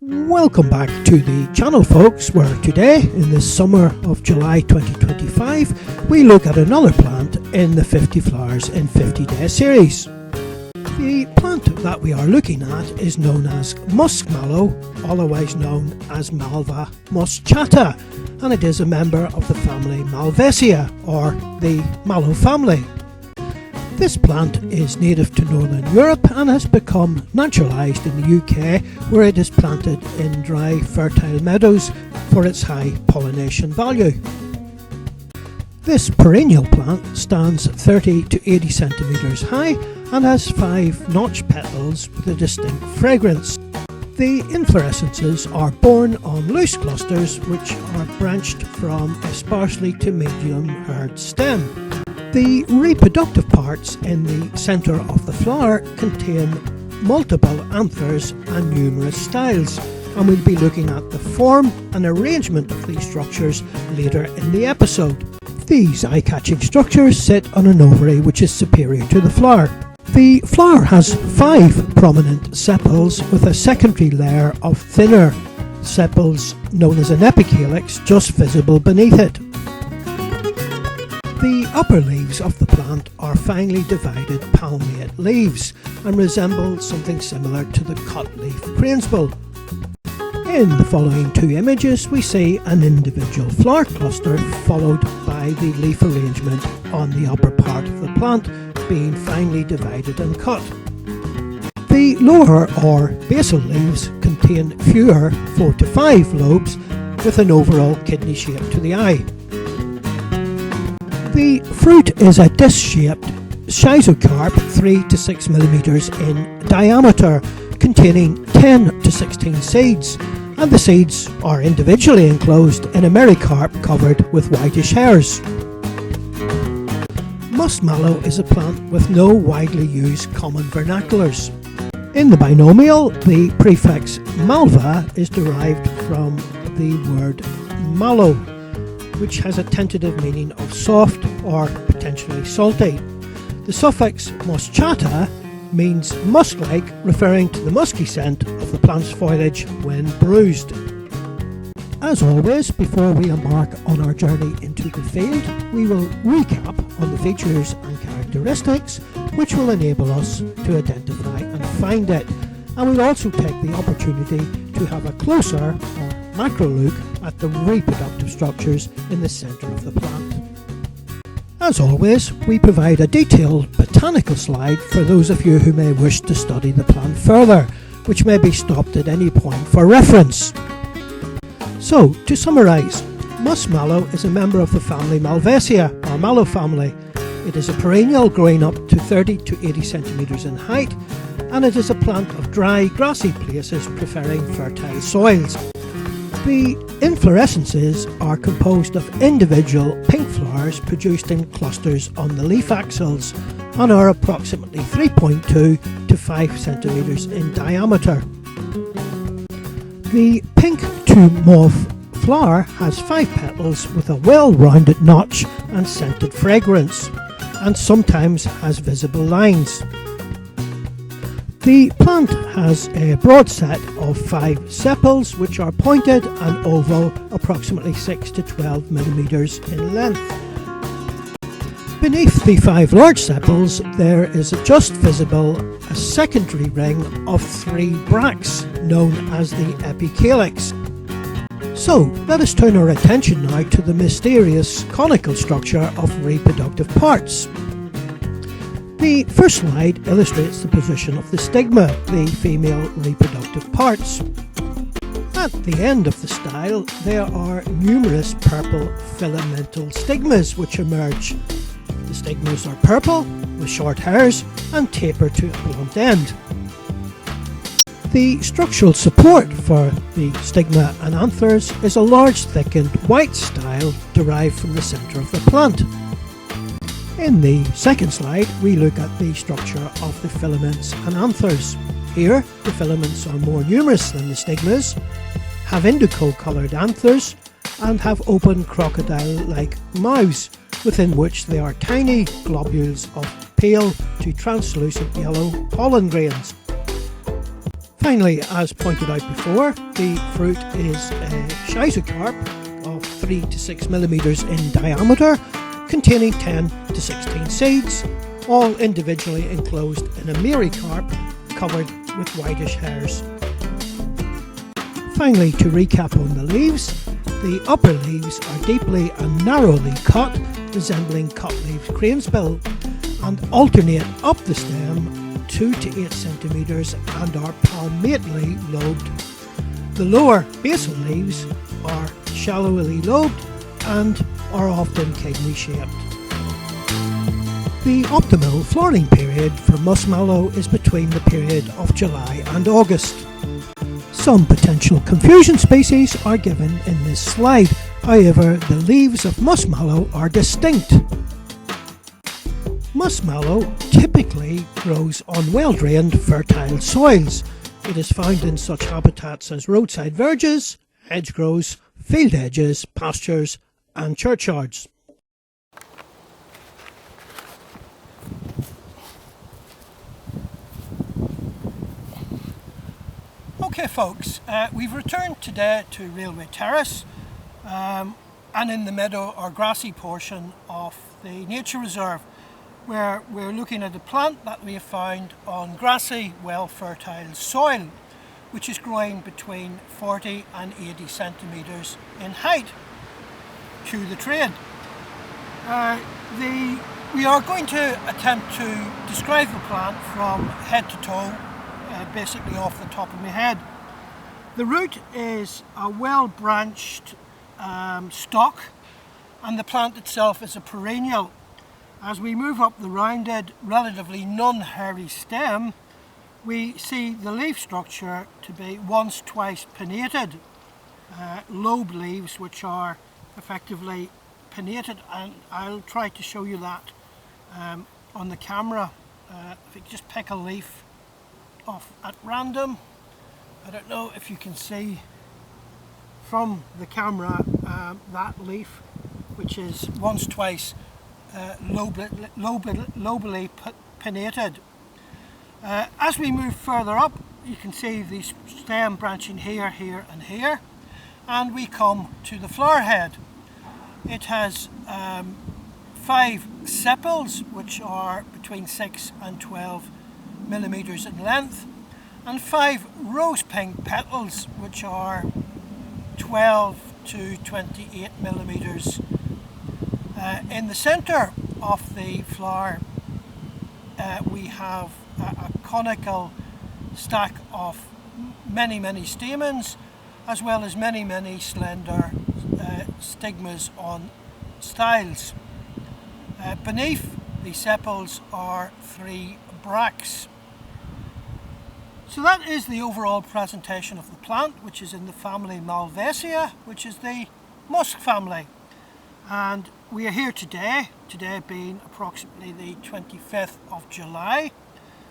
Welcome back to the channel, folks, where today, in the summer of July 2025, we look at another plant in the 50 Flowers in 50 Days series. The plant that we are looking at is known as Musk Mallow, otherwise known as Malva moschata, and it is a member of the family Malvaceae, or the mallow family. This plant is native to Northern Europe and has become naturalised in the UK, where it is planted in dry, fertile meadows for its high pollination value. This perennial plant stands 30 to 80 centimetres high and has 5 notched petals with a distinct fragrance. The inflorescences are borne on loose clusters which are branched from a sparsely to medium haired stem. The reproductive parts in the centre of the flower contain multiple anthers and numerous styles, and we'll be looking at the form and arrangement of these structures later in the episode. These eye-catching structures sit on an ovary which is superior to the flower. The flower has 5 prominent sepals with a secondary layer of thinner sepals known as an epicalyx just visible beneath it. The upper leaves of the plant are finely divided palmate leaves and resemble something similar to the cut leaf cranesbill. In the following 2 images we see an individual flower cluster followed by the leaf arrangement on the upper part of the plant being finely divided and cut. The lower or basal leaves contain fewer 4 to 5 lobes with an overall kidney shape to the eye. The fruit is a disc-shaped schizocarp 3 to 6 millimeters in diameter, containing 10 to 16 seeds, and the seeds are individually enclosed in a mericarp covered with whitish hairs. Musk mallow is a plant with no widely used common vernaculars. In the binomial, the prefix malva is derived from the word mallow, which has a tentative meaning of soft or potentially salty. The suffix moschata means musk-like, referring to the musky scent of the plant's foliage when bruised. As always, before we embark on our journey into the field, we will recap on the features and characteristics which will enable us to identify and find it, and we'll also take the opportunity to have a closer or macro look at the reproductive structures in the centre of the plant. As always, we provide a detailed botanical slide for those of you who may wish to study the plant further, which may be stopped at any point for reference. So, to summarise, Musk mallow is a member of the family Malvaceae, or mallow family. It is a perennial growing up to 30 to 80 centimetres in height, and it is a plant of dry, grassy places preferring fertile soils. The inflorescences are composed of individual pink flowers produced in clusters on the leaf axils and are approximately 3.2 to 5 centimetres in diameter. The pink to mauve flower has 5 petals with a well-rounded notch and scented fragrance, and sometimes has visible lines. The plant has a broad set of 5 sepals which are pointed and oval, approximately 6 to 12 millimeters in length. Beneath the 5 large sepals there is just visible a secondary ring of 3 bracts known as the epicalyx. So let us turn our attention now to the mysterious conical structure of reproductive parts. The first slide illustrates the position of the stigma, the female reproductive parts. At the end of the style there are numerous purple filamental stigmas which emerge. The stigmas are purple with short hairs and taper to a blunt end. The structural support for the stigma and anthers is a large thickened white style derived from the centre of the plant. In the second slide we look at the structure of the filaments and anthers. Here the filaments are more numerous than the stigmas, have indigo coloured anthers and have open crocodile-like mouths within which there are tiny globules of pale to translucent yellow pollen grains. Finally, as pointed out before, the fruit is a schizocarp of 3 to 6 millimeters in diameter, containing 10 to 16 seeds, all individually enclosed in a merycarp covered with whitish hairs. Finally, to recap on the leaves, the upper leaves are deeply and narrowly cut, resembling cut leaf cranesbill, and alternate up the stem 2 to 8 centimeters and are palmately lobed. The lower basal leaves are shallowly lobed and are often kidney shaped. The optimal flowering period for Musk Mallow is between the period of July and August. Some potential confusion species are given in this slide, however the leaves of Musk Mallow are distinct. Musk Mallow typically grows on well-drained, fertile soils. It is found in such habitats as roadside verges, hedgerows, field edges, pastures and churchyards. Okay folks, we've returned today to Railway Terrace and in the meadow or grassy portion of the nature reserve, where we're looking at a plant that we have found on grassy, well-fertile soil, which is growing between 40 and 80 centimetres in height to the trade. We are going to attempt to describe the plant from head to toe, basically off the top of my head. The root is a well-branched stalk, and the plant itself is a perennial. As we move up the rounded, relatively non-hairy stem, we see the leaf structure to be once, twice pinnated. Lobe leaves which are effectively pinnated, and I'll try to show you that on the camera. If you just pick a leaf off at random, I don't know if you can see from the camera that leaf which is once, twice lobally pinnated. As we move further up, you can see the stem branching here, here and here, and we come to the flower head. It has 5 sepals which are between 6 and 12 millimeters in length, and 5 rose pink petals which are 12 to 28 millimeters. In the center of the flower we have a conical stack of many stamens, as well as many slender stigmas on styles. Beneath the sepals are 3 bracts. So that is the overall presentation of the plant, which is in the family Malvaceae, which is the musk family. And we are here today being approximately the 25th of July.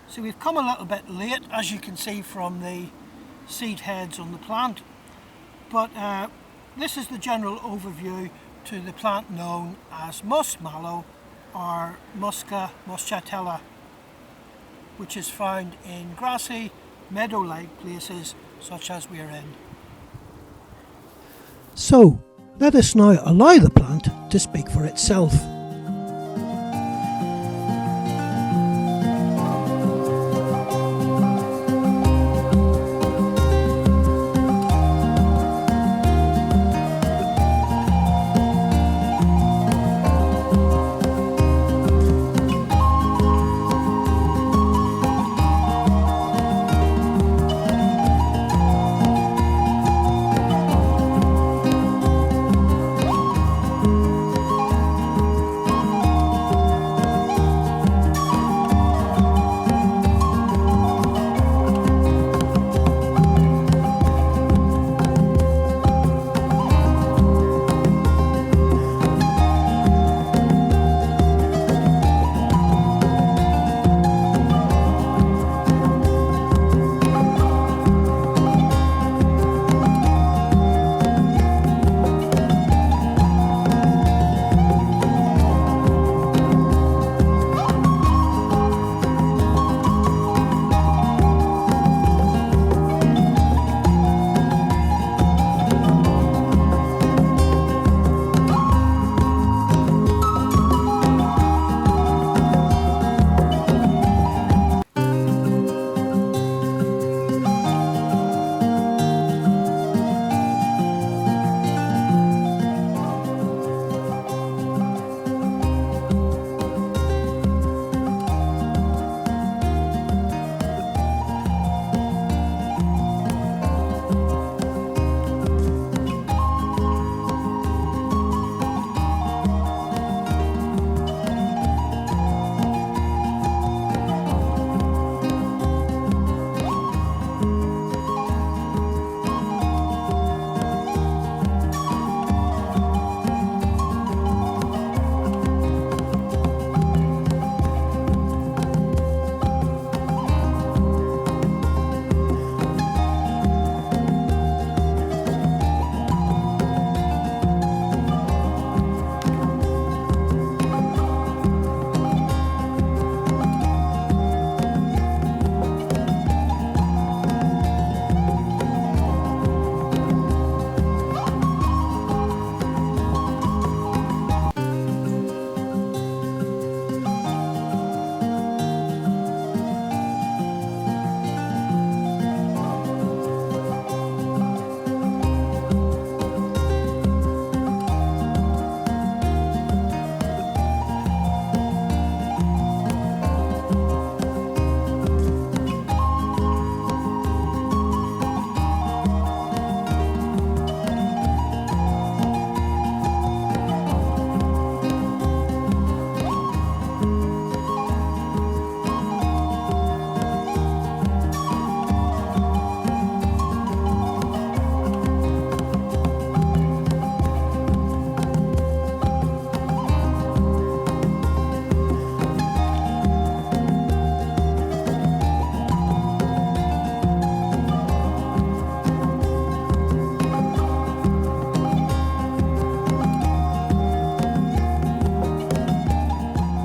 So we've come a little bit late, as you can see from the seed heads on the plant. But this is the general overview to the plant known as Musk Mallow or Muska moschata, which is found in grassy, meadow-like places such as we're in. So, let us now allow the plant to speak for itself.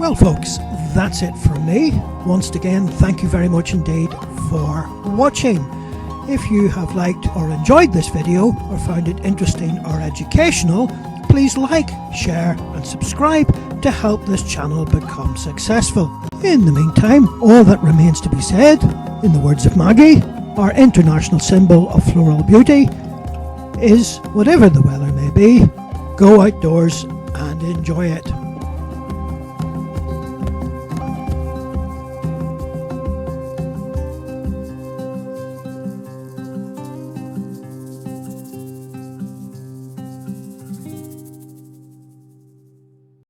Well folks, that's it from me. Once again, thank you very much indeed for watching. If you have liked or enjoyed this video or found it interesting or educational, please like, share and subscribe to help this channel become successful. In the meantime, all that remains to be said, in the words of Maggie, our international symbol of floral beauty, is whatever the weather may be, go outdoors and enjoy it.